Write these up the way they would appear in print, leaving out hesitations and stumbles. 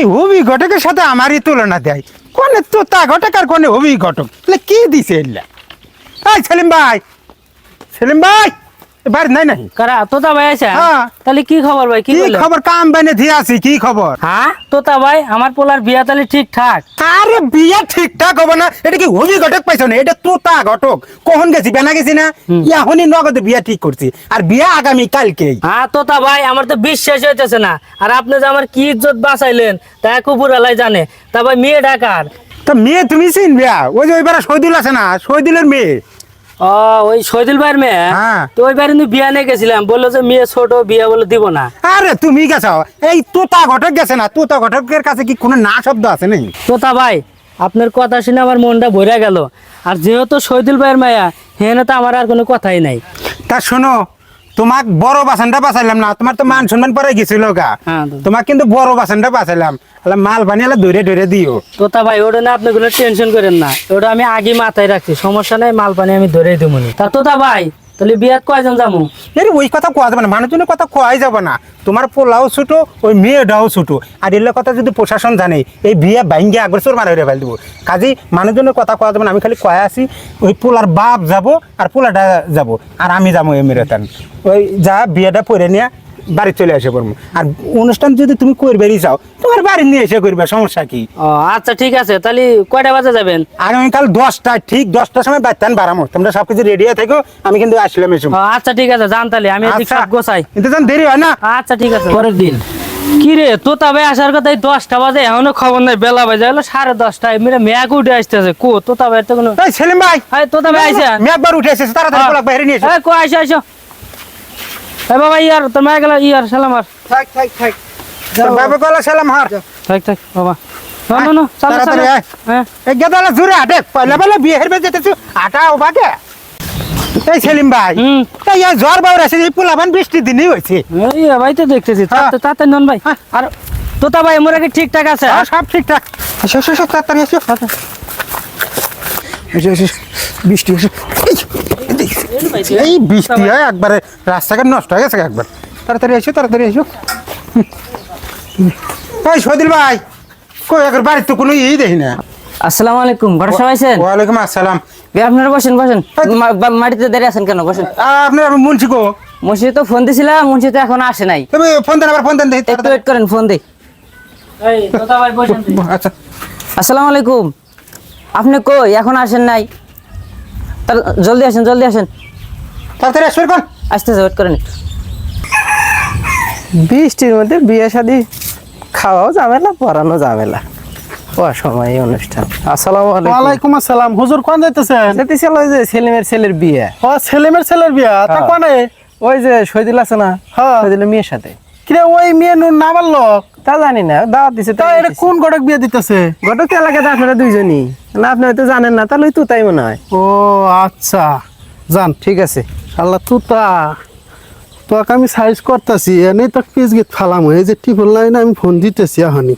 এই হবি ঘটকের সাথে আমারই তুলনা দেয় কোনে তোতা ঘটক আর কোনে হবি ঘটক কি দিছে এল্লা এই সেলিম ভাই এবার নাই নাই কারা তোতা ভাই আছে হ্যাঁ। তাহলে কি খবর ভাই কি কি বললো খবর কাম বাইনে দিয়ে আছি কি খবর হ্যাঁ তোতা ভাই আমার পোলার বিয়া তাহলে ঠিকঠাক আরে বিয়া ঠিকঠাক হবে না এটা কি হবি ঘটক পাইছো না এটা তোতা ঘটক কখন গেছি বেনা গেছি না এখনই নগদে বিয়া ঠিক করছি আর বিয়া আগামী কালকেই হ্যাঁ তোতা ভাই আমার তো বিশ্বাস হইতেছে না আর আপনি যে আমার কি ইজ্জত বাঁচাইলেন তা কুপুরালাই জানে তা ভাই মেয়ে ঢাকার তা মেয়ে তুমি চিনবে ওই যে ওইবার শহীদুল আছে না শহীদুলের মেয়ে ও ওই শহীদুল ভাইয়ের মেয়ে হ্যাঁ। তো ওইবার কিন্তু বিয়া নিয়ে গেছিলাম বললো যে মেয়ে ছোট বিয়া বলে দিব না আরে তুমি গেছো এই তোতা ঘটক গেছে না তোতা ঘটকের কাছে কি কোনো না শব্দ আছে নাকি তোতা ভাই আপনার কথা শুনে আমার মনটা ভরে গেল আর যেহেতু শহীদুল ভাইয়ের মায়া হেনে তো আমার আর কোনো কথাই নাই তা শোনো তোমাক বড় বাসনটা বাঁচাইলাম না তোমার তো মান সম্মান পরে গেছিল গা হ্যাঁ। তোমাক কিন্তু বড় বাসনটা বাঁচাইলাম মাল বানিয়ে ধরে দিও তোতা ভাই ওটা না আপনি কোনো টেনশন করেন না ওটা আমি আগে মাথায় রাখছি সমস্যা নাই মাল পানি আমি ধরেই দেবো তা তোতা ভাই তাহলে বিয়াত কয়জন যাবো এর ওই কথা কোয়া যাবে না মানুষজনের কথা কোয়াই যাবে না তোমার পোলাও ছুটো ওই মেয়েটাও ছুটো আর এর কথা যদি প্রশাসন জানে এই বিয়ে ভাঙ্গে একবার চোর মারা ফেল দেবো কাজেই মানুষজনের কথা কোয়া যাবে না আমি খালি কয়া আছি ওই পোলার বাপ যাব আর পোলাটা যাব আর আমি যাবো এমনিতেন ওই যা বিয়েটা পরে নিয়ে বাড়ি চলে আসে পড়বো আর অনুষ্ঠান যদি তুমি করবেই চাও তোমার বাড়ি নিয়ে এসে করবে সমস্যা কি ও আচ্ছা ঠিক আছে তাহলে কয়টা বাজে যাবেন আগামীকাল 10টা ঠিক 10টার সময় বাড়তেন বাড়ামো তোমরা সবকিছু রেডি হয়ে থাকো আমি কিন্তু আসলাম এসব ও আচ্ছা ঠিক আছে জান তাহলে আমি এদিক সব গোছাই কিন্তু যেন দেরি হয় না আচ্ছা ঠিক আছে পরের দিন কি রে তোতা ভাই আসার কথা 10টা বাজে এখনো খবর নাই বেলা বাজে হলো 10:30 মেয়েরা মেয়াক উঠে আসতেছে কো তোতা ভাই তো কোনো এই সেলিম ভাই তোতা ভাই আইসা একবার উঠে এসেছে তাড়াতাড়ি পোলাক বাইরে নিয়ে এসো কো আইসা এ বাবা ইয়ার তোর মায়া গেল ইয়ার সালাম আর থাক বাবা গলা সালাম হার থাক বাবা না চালো তাড়াতাড়ি আয়। হ্যাঁ এই গেদালা জুরে আটে পয়লা বেলা বিয়ে হেরবে যেতেছো আটা ও বাগে এই সেলিম ভাই হুম। এই জ্বর বাউর আছে এই পোলাবান বৃষ্টি দিনই হইছে এই ভাই তো দেখতেছি তাতে নন ভাই আর তোতা ভাই মোরা কি ঠিকঠাক আছে আর সব ঠিকঠাক এসো তাড়াতাড়ি এসো বৃষ্টি এসো এই বৃষ্টি হয় একবারে রাস্তাঘাট নষ্ট হয়ে গেছে একবার তাড়াতাড়ি এসো এই সদিল ভাই কই একবার বাড়িতে তো কোনো ই দেখি না আসসালামু আলাইকুম ঘরে সবাই আছেন ওয়ালাইকুম আসসালাম আপনারা বসেন মাটিতে দাঁড়িয়ে আছেন কেন বসেন আপনার মুন্সি গো মুন্সি তো ফোন দিছিলাম মুন্সি তো এখন আসে নাই তুমি ফোন দেন আবার ফোন দেন দেখি একটু ওয়েট করেন ফোন দিই আচ্ছা আসসালামু আলাইকুম আপনি কই এখন আসেন নাই জলদি আসেন তাড়াতাড়ি আসবে কোন আসতেছে ওয়েট করেন বৃষ্টির মধ্যে বিয়ে শাদী খাওয়াও ঝামেলা পড়ানো ঝামেলা অসময় অনুষ্ঠান। আসসালামু আলাইকুম। ওয়ালাইকুম আসসালাম হুজুর কোন যাইতেছেন? যেতেছিল ওই যে সেলিমের ছেলের বিয়ে। ও ছেলেমের ছেলের বিয়া তা হ্যাঁ। কোনে? ওই যে শহীদুল আছে না, হ্যাঁ। শহীদুলের মেয়ের সাথে। কিরে ওই মেয়ে না বললো? তা জানি না, দাওয়াত দিছে। তা এটা কোন গড়ক বিয়ে দিতেছে? ঘটক এলাকাতে আপনারা দুইজনই না, আপনি হয়তো জানেন না, তাহলে তো তাই মনে হয়। ও আচ্ছা জান ঠিক আছে। আল্লাহ তুতা তোকে আমি সাইজ করতেছি এনে তো পিস গিট ফালাম এই যে টিপল লাইনে আমি ফোন দিতেছি এখনই।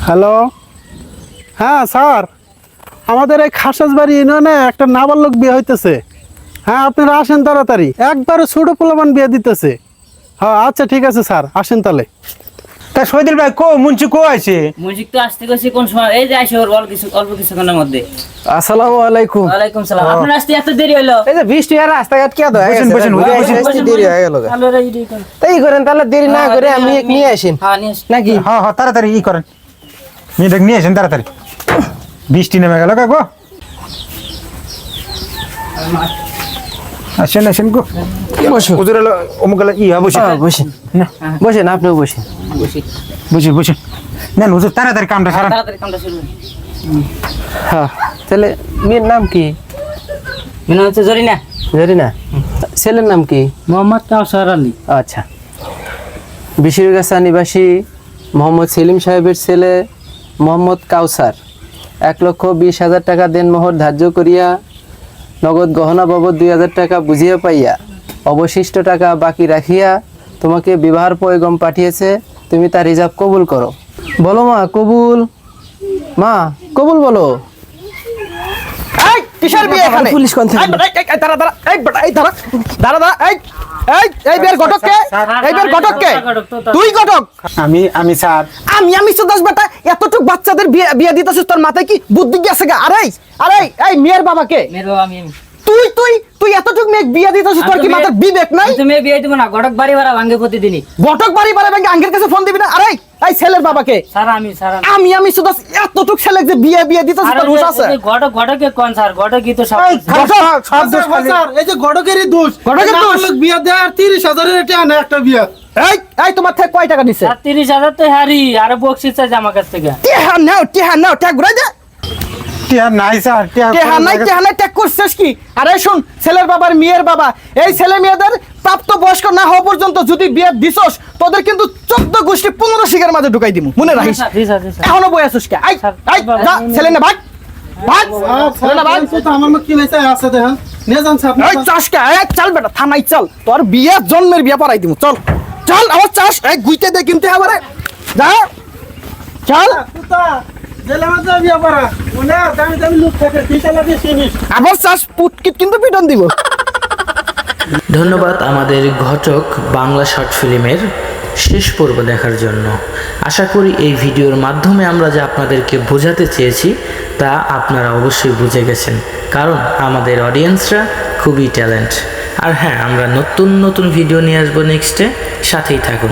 হ্যালো হ্যাঁ স্যার, আমাদের এই খাসাস বাড়ি ইউনিয়নে একটা নাবালক বিয়ে হইতেছে। হ্যাঁ আপনারা আসেন তাড়াতাড়ি, একবারে ছোট পোলাপান বিয়ে দিতেছে। হ্যাঁ আচ্ছা ঠিক আছে স্যার, আসেন তাহলে। তা সৈদিল ভাই কো মুন্সি কো আছে মুজিক তো আসতে গেছে কোন সময় এই যে আইসো অল্প কিছুক্ষণের মধ্যে। আসসালামু আলাইকুম। ওয়ালাইকুম সালাম। আপনার আসতে এত দেরি হলো? এই যে বৃষ্টি আর রাস্তাঘাট কি আদো বসেন, বসেন। দেরি হয়ে গেল। তাই করেন তাহলে, দেরি না করে আমি নিয়ে আসেন হ্যাঁ নিয়ে নাকি? হ্যাঁ তাড়াতাড়ি ই করেন মেয়েটাকে নিয়ে আসেন তাড়াতাড়ি, বৃষ্টি নেমে গেল কাকু। আসেন গো বসো। হুজুর এলো অমুক এলো ইয়া বসে বসেন বসেন, আপনিও বসেন। বসে নেন হুজুর তাড়াতাড়ি কামটা সারান। তাড়াতাড়ি কামটা শুরু করুন। হ্যাঁ তাহলে মেয়ের নাম কি? মনে হচ্ছে জরিনা। জানি না। ছেলের নাম কি? মোহাম্মদ কাউসার আলী। আচ্ছা। বিশিরগাছা নিবাসী মোহাম্মদ সেলিম সাহেবের ছেলে মোহাম্মদ কাউসার 1,20,000 টাকা দেনমোহর ধার্য করিয়া নগদ গহনা বাবদ 2,000 টাকা বুঝিয়া পাইয়া অবশিষ্ট টাকা বাকি রাখিয়া তোমাকে বিবাহের পয়গম পাঠিয়েছে, তুমি তার হিজাব কবুল করো। বলো মা কবুল। মা কবুল বলো। কিসের বিয়ে এখানে? পুলিশ কোন থেকে? দাঁড়া এই বের ঘটককে, এই বের ঘটককে, তুই ঘটক। আমি স্যার আমি সুদাস বেটা, এতটুক বাচ্চাদের বিয়ে বিয়ে দিতেছিস, তোর মাথায় কি বুদ্ধি গেছে গা? আরে আরে এই মেয়ের বাবাকে, মেয়ের বাবা আমি তুই তুই তুই এতটুক মেয়ে বিয়ে দিতেছিস, তোর কি মাথার বিবেক নাই? তুমি বিয়ে দিব না, ঘটক বাড়ি ভাড়া ভাঙে প্রতিদিনই। ঘটক বাড়ি বাড়ি ব্যাংকে আঙ্কের কাছে ফোন দিবি না? আরে এই ছেলের বাবাকে, স্যার আমি আমি সুদাস এতটুক ছেলে যে বিয়ে বিয়ে দিতেছিস, তোর হুঁশ আছে? ঘটকে কোন স্যার, ঘটকই তো সব এই সব দোষ খালি- স্যার এই যে ঘটকেরই দোষ, ঘটকের দোষ। নাবালক বিয়ে দেয় আর 30,000 টাকা না একটা বিয়ে। এই এই তোমার থেকে কয় টাকা নিছে? 30,000 তো হারি, আর বকশিস চাইছে আমার কাছ থেকে। টেহা নাও ট্যাগ ঘুরাই দে। টিয়া নাই স্যার টেহা নাই ট্যাগ করছিস কি? আরে শুন, ছেলের বাবার মেয়ের বাবা, এই ছেলে মেয়েদের প্রাপ্ত বয়স্ক না হওয়া পর্যন্ত যদি বিয়ে দিছস, তোদের কিন্তু 14 গোষ্ঠী 15 শিখের মাঝে ঢুকাই দিমু, মনে রাখিস। জি স্যার, জি স্যার। এখনো বই আসিস কে? আই আই যা, ছেলে না ভাগ ভাগ, ছেলে না ভাগ। তো আমার মা কি হয়েছে আছে দেখেন, নিয়ে যান স্যার। এই চাষ কে? এই চল বেটা, থানায় চল, তোর বিয়ে জন্মের বিয়ে পড়াই দিমু, চল চল। আমার চাষ এই গুইতে দে কিনতে হবে, যা চল। জেলে মাঝে বিয়ে করা ওনা দামি দামি লোক থাকে, 30,000 দিয়ে চিনিস। আবার চাষ পুটকিট কিন্তু পিটন দিব। ধন্যবাদ আমাদের ঘটক বাংলা শর্ট ফিল্মের শেষ পর্ব দেখার জন্য। আশা করি এই ভিডিওর মাধ্যমে আমরা যা আপনাদেরকে বোঝাতে চেয়েছি তা আপনারা অবশ্যই বুঝে গেছেন, কারণ আমাদের অডিয়েন্সরা খুবই ট্যালেন্ট। আর হ্যাঁ, আমরা নতুন নতুন ভিডিও নিয়ে আসবো নেক্সটে, সাথেই থাকুন।